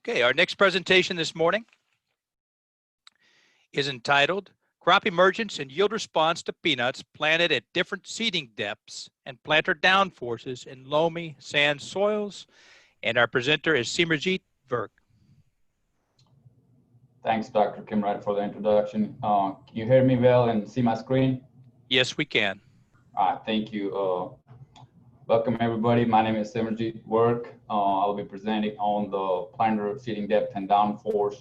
Okay, our next presentation this morning is entitled Crop Emergence and Yield Response to Peanuts Planted at Different Seeding Depths and Planter Downforces in Loamy Sand Soils. And our presenter is Simerjeet Virk. Thanks, Dr. Kimrat, for the introduction. Can you hear me well and see my screen? Yes, we can. All right, thank you. Welcome, everybody. My name is Simerjeet Virk. I'll be presenting on the planter seeding depth and downforce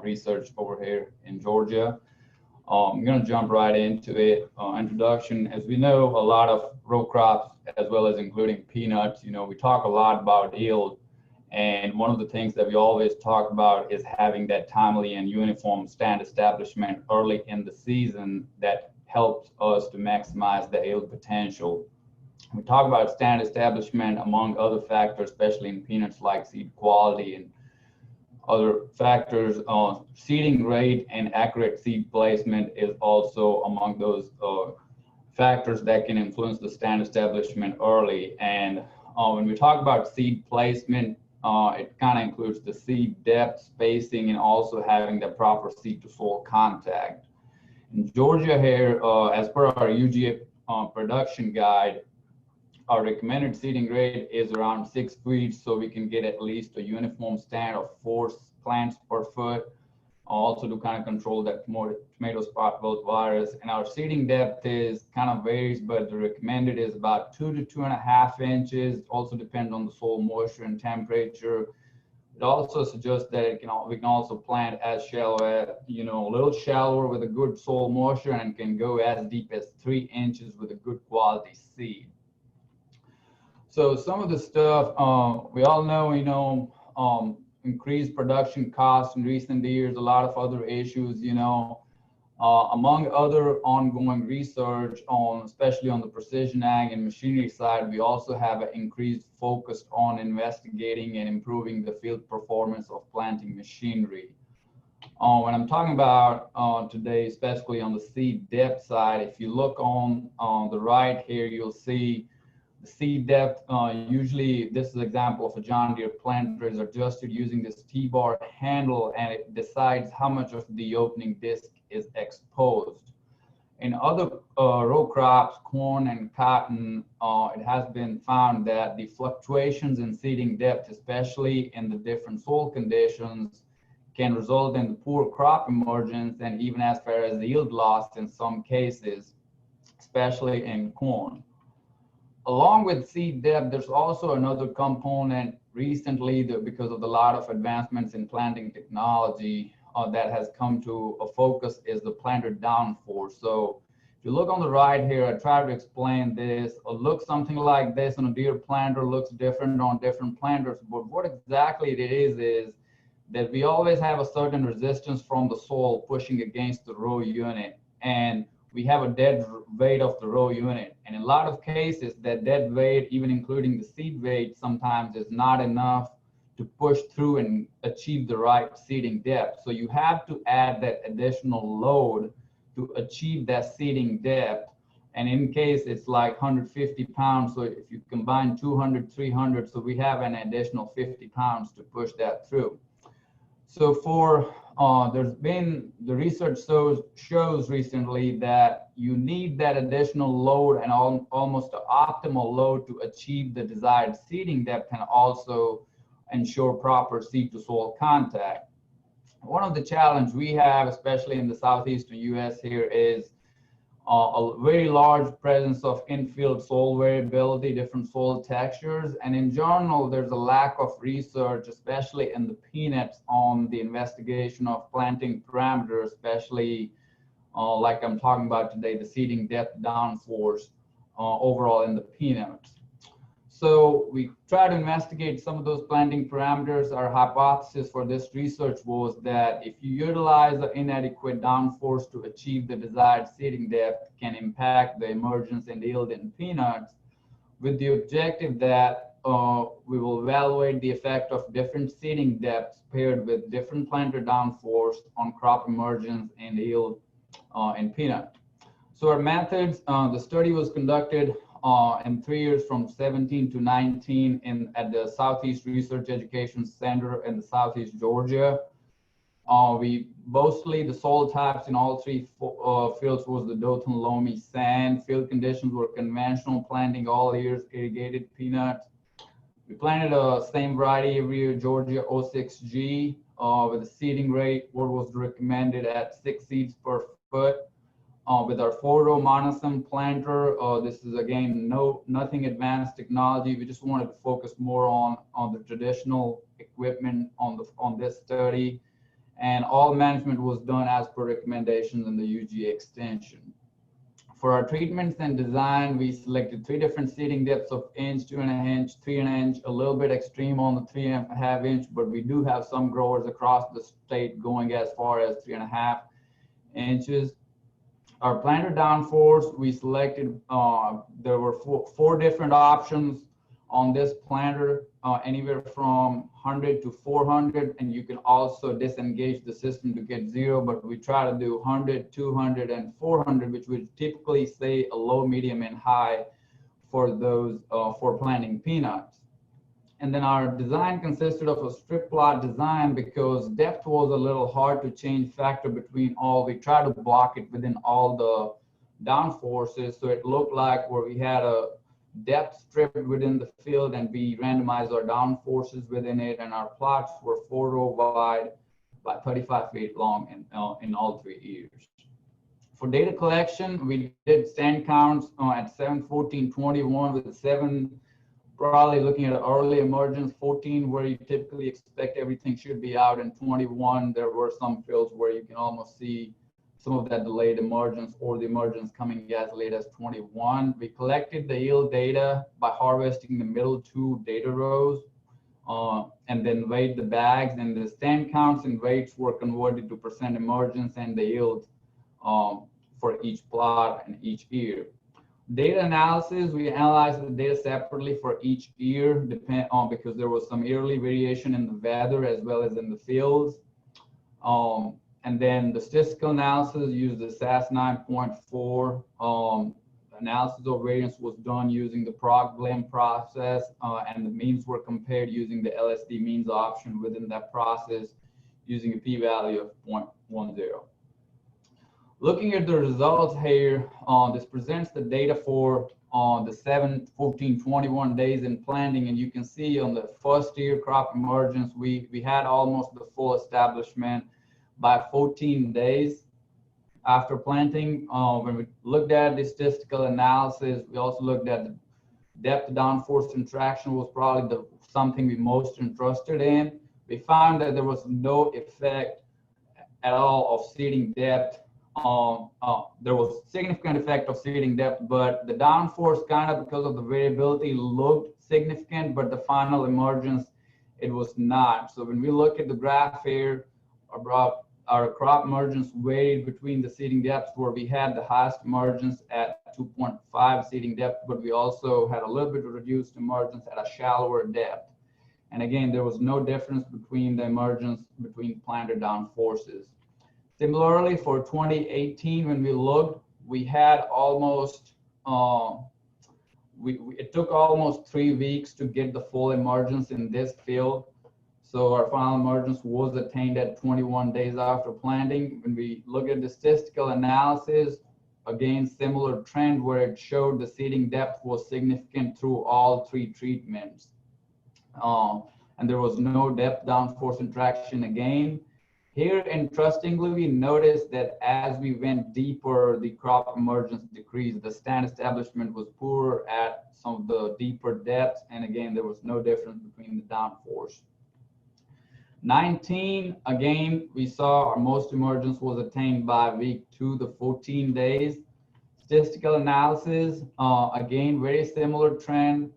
research over here in Georgia. I'm going to jump right into it. Introduction. As we know, a lot of row crops, as well as including peanuts, we talk a lot about yield. And one of the things that we always talk about is having that timely and uniform stand establishment early in the season that helps us to maximize the yield potential. We talk about stand establishment among other factors, especially in peanuts like seed quality and other factors. Seeding rate and accurate seed placement is also among those factors that can influence the stand establishment early. And when we talk about seed placement, it kind of includes the seed depth, spacing, and also having the proper seed to soil contact. In Georgia here, as per our UGA production guide, our recommended seeding rate is around 6 feet, so we can get at least a uniform stand of 4 plants per foot. Also to kind of control that tomato spot wilt virus. And our seeding depth is kind of varies, but the recommended is about 2 to 2.5 inches. Also depends on the soil moisture and temperature. It also suggests that we can also plant as shallow as, a little shallower with a good soil moisture, and can go as deep as 3 inches with a good quality seed. So some of the stuff we all know, increased production costs in recent years, a lot of other issues, among other ongoing research on, especially on the precision ag and machinery side, we also have an increased focus on investigating and improving the field performance of planting machinery. When I'm talking about today, especially on the seed depth side, if you look on the right here, you'll see the seed depth. Usually this is an example of a John Deere planter is adjusted using this T-bar handle, and it decides how much of the opening disc is exposed. In other row crops, corn and cotton, it has been found that the fluctuations in seeding depth, especially in the different soil conditions, can result in the poor crop emergence and even as far as the yield loss in some cases, especially in corn. Along with seed depth, there's also another component recently that because of a lot of advancements in planting technology that has come to a focus is the planter downforce. So if you look on the right here, I try to explain this. It looks something like this on a Deere planter, looks different on different planters, but what exactly it is that we always have a certain resistance from the soil pushing against the row unit, and we have a dead weight of the row unit. And in a lot of cases, that dead weight, even including the seed weight, sometimes is not enough to push through and achieve the right seeding depth. So you have to add that additional load to achieve that seeding depth. And in case it's like 150 pounds, so if you combine 200, 300, so we have an additional 50 pounds to push that through. So for there's been the research shows recently that you need that additional load and almost an optimal load to achieve the desired seeding depth and also ensure proper seed to soil contact. One of the challenges we have, especially in the southeastern U.S. here, is a very large presence of infield soil variability, different soil textures, and in general, there's a lack of research, especially in the peanuts, on the investigation of planting parameters, especially like I'm talking about today, the seeding depth downforce overall in the peanuts. So we try to investigate some of those planting parameters. Our hypothesis for this research was that if you utilize the inadequate downforce to achieve the desired seeding depth, can impact the emergence and yield in peanuts, with the objective that we will evaluate the effect of different seeding depths paired with different planter downforce on crop emergence and yield in peanut. So our methods, the study was conducted in 3 years from 17 to 19 at the Southeast Research Education Center in the Southeast Georgia. We mostly the soil types in all three fields was the Dothan Loamy sand. Field conditions were conventional planting all years, irrigated peanuts. We planted the same variety every year, Georgia 06G, with a seeding rate what was recommended at 6 seeds per foot. With our 4-row Monosem planter, this is again nothing advanced technology. We just wanted to focus more on the traditional equipment on this study, and all management was done as per recommendations in the UGA extension. For our treatments and design, we selected 3 different seeding depths of inch, 2.5 inch, 3.5 inch, a little bit extreme on the 3.5 inch, but we do have some growers across the state going as far as 3.5 inches. Our planter downforce, we selected, there were four different options on this planter, anywhere from 100 to 400, and you can also disengage the system to get 0, but we try to do 100, 200, and 400, which would typically say a low, medium, and high for those, for planting peanuts. And then our design consisted of a strip plot design because depth was a little hard to change factor between all. We tried to block it within all the downforces, so it looked like where we had a depth strip within the field and we randomized our downforces within it, and our plots were 4-row wide by 35 feet long in all 3 years. For data collection, we did stand counts at 7/14/21 with 7, probably looking at early emergence, 14 where you typically expect everything should be out, and 21 there were some fields where you can almost see some of that delayed emergence or the emergence coming as late as 21. We collected the yield data by harvesting the middle 2 data rows and then weighed the bags, and the stand counts and weights were converted to percent emergence and the yield for each plot and each ear. Data analysis, we analyzed the data separately for each ear because there was some yearly variation in the weather as well as in the fields. And then the statistical analysis used the SAS 9.4. Analysis of variance was done using the PROC blend process, and the means were compared using the LSD means option within that process using a p-value of 0.10. Looking at the results here, this presents the data for the 7/14/21 days in planting, and you can see on the first year crop emergence, we had almost the full establishment by 14 days after planting. When we looked at the statistical analysis, we also looked at the depth downforce interaction was probably something we most interested in. We found that there was no effect at all of seeding depth. There was significant effect of seeding depth, but the downforce kind of because of the variability looked significant, but the final emergence, it was not. So when we look at the graph here, our crop emergence varied between the seeding depths where we had the highest emergence at 2.5 seeding depth, but we also had a little bit of reduced emergence at a shallower depth. And again, there was no difference between the emergence between planter downforces. Similarly, for 2018, when we looked, we had almost, it took almost 3 weeks to get the full emergence in this field. So our final emergence was attained at 21 days after planting. When we look at the statistical analysis, again, similar trend where it showed the seeding depth was significant through all 3 treatments. And there was no depth downforce interaction again. Here, interestingly, we noticed that as we went deeper, the crop emergence decreased. The stand establishment was poor at some of the deeper depths, and again, there was no difference between the downforce. 19, again, we saw our most emergence was attained by week 2 to 14 days. Statistical analysis, again, very similar trend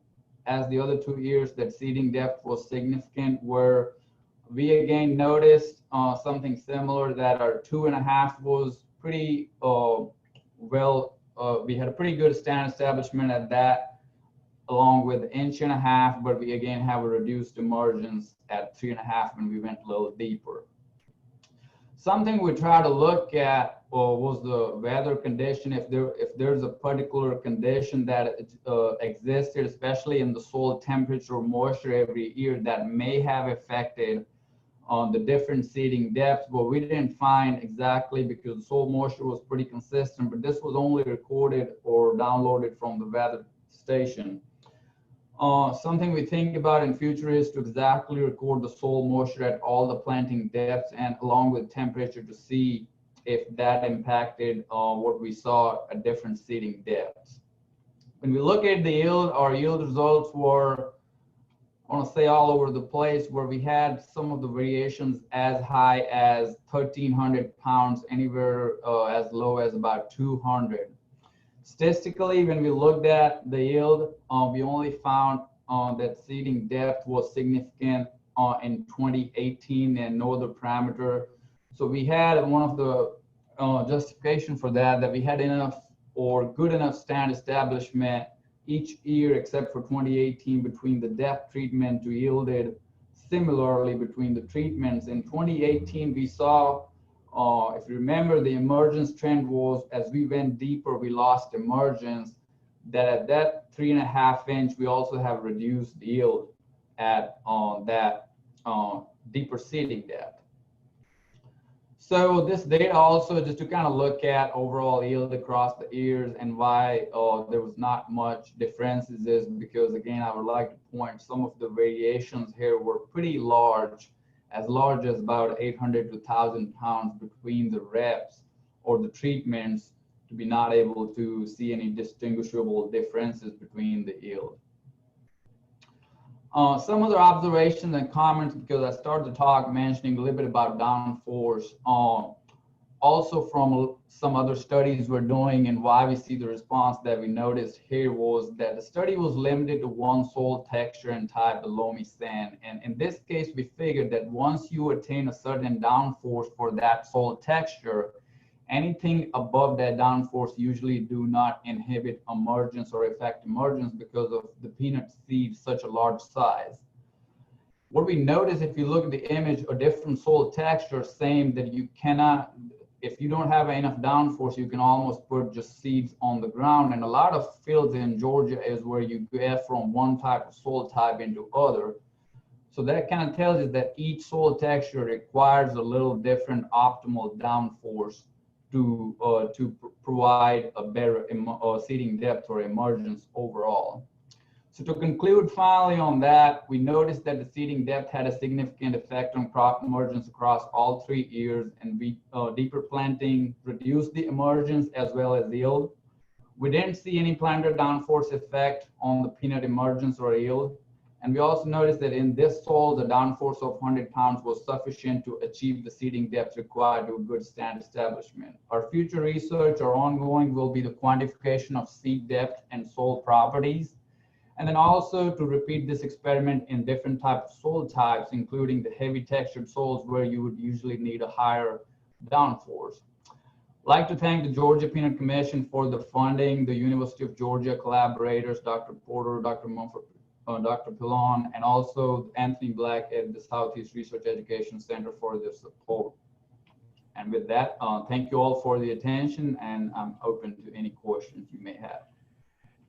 as the other 2 years that seeding depth was significant, where we again noticed something similar that our 2.5 was pretty we had a pretty good stand establishment at that, along with 1.5 inch, but we again have a reduced emergence at 3.5 when we went a little deeper. Something we tried to look at was the weather condition, if there's a particular condition that existed, especially in the soil temperature or moisture every year, that may have affected on the different seeding depths, but we didn't find exactly because the soil moisture was pretty consistent, but this was only recorded or downloaded from the weather station. Something we think about in future is to exactly record the soil moisture at all the planting depths and along with temperature to see if that impacted what we saw at different seeding depths. When we look at the yield, our yield results were, I want to say, all over the place, where we had some of the variations as high as 1,300 pounds, anywhere as low as about 200. Statistically, when we looked at the yield, we only found that seeding depth was significant in 2018 and no other parameter. So we had one of the justification for that we had enough or good enough stand establishment each year except for 2018 between the depth treatment to yielded similarly between the treatments. In 2018, we saw, if you remember, the emergence trend was as we went deeper, we lost emergence. That at that 3.5 inch, we also have reduced yield at that deeper seeding depth. So this data also just to kind of look at overall yield across the years and why there was not much differences is because, again, I would like to point some of the variations here were pretty large as about 800 to 1,000 pounds between the reps or the treatments to be not able to see any distinguishable differences between the yield. Some other observations and comments, because I started the talk mentioning a little bit about downforce. Also from some other studies we're doing and why we see the response that we noticed here was that the study was limited to one soil texture and type, the loamy sand. And in this case, we figured that once you attain a certain downforce for that soil texture, anything above that downforce usually do not inhibit emergence or affect emergence because of the peanut seed such a large size. What we notice if you look at the image, a different soil texture, same that you cannot, if you don't have enough downforce, you can almost put just seeds on the ground. And a lot of fields in Georgia is where you get from one type of soil type into other. So that kind of tells you that each soil texture requires a little different optimal downforce to provide a better seeding depth or emergence overall. So to conclude finally on that, we noticed that the seeding depth had a significant effect on crop emergence across all 3 years, and deeper planting reduced the emergence as well as yield. We didn't see any planter downforce effect on the peanut emergence or yield. And we also noticed that in this soil, the downforce of 100 pounds was sufficient to achieve the seeding depth required to a good stand establishment. Our future research or ongoing will be the quantification of seed depth and soil properties. And then also to repeat this experiment in different types of soil types, including the heavy textured soils where you would usually need a higher downforce. I'd like to thank the Georgia Peanut Commission for the funding, the University of Georgia collaborators, Dr. Porter, Dr. Mumford, Dr. Pilon, and also Anthony Black at the Southeast Research Education Center for their support. And with that, thank you all for the attention, and I'm open to any questions you may have.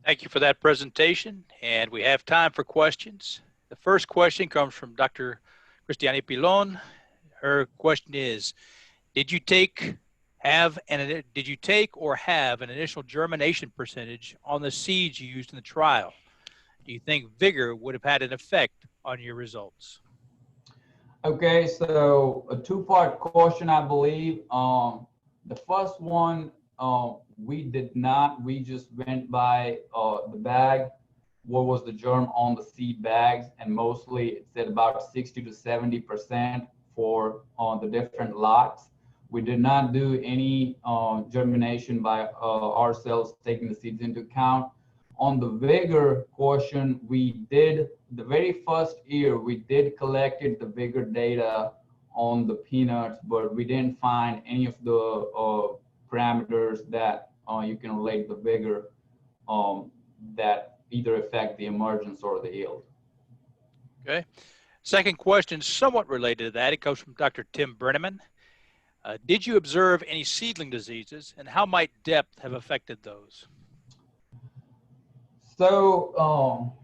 Thank you for that presentation, and we have time for questions. The first question comes from Dr. Cristiane Pilon. Her question is, did you take or have an initial germination percentage on the seeds you used in the trial? Do you think Vigor would have had an effect on your results? Okay, so a two-part question, I believe. The first one, we did not. We just went by the bag. What was the germ on the seed bags? And mostly it said about 60 to 70% for the different lots. We did not do any germination by ourselves, taking the seeds into account. On the Vigor question, we did, the very first year, we did collected the Vigor data on the peanuts, but we didn't find any of the parameters that you can relate the Vigor that either affect the emergence or the yield. Okay. Second question, somewhat related to that. It comes from Dr. Tim Brenneman. Did you observe any seedling diseases, and how might depth have affected those? So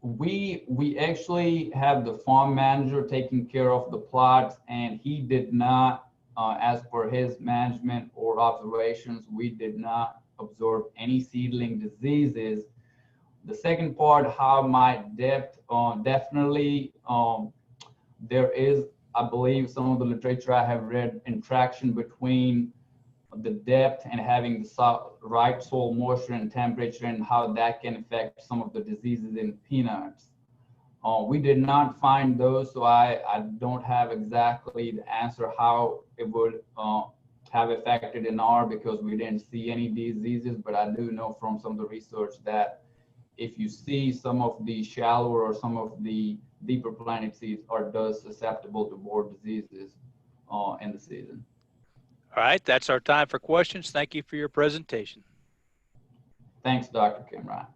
we actually have the farm manager taking care of the plots, and he did not, as per his management or observations, we did not observe any seedling diseases. The second part, how might depth, definitely there is, I believe, some of the literature I have read, interaction between the depth and having the right soil moisture and temperature, and how that can affect some of the diseases in peanuts. We did not find those, so I don't have exactly the answer how it would have affected in R, because we didn't see any diseases, but I do know from some of the research that if you see some of the shallower or some of the deeper planted seeds are thus susceptible to borer diseases in the season. All right, that's our time for questions. Thank you for your presentation. Thanks, Dr. Kimrai.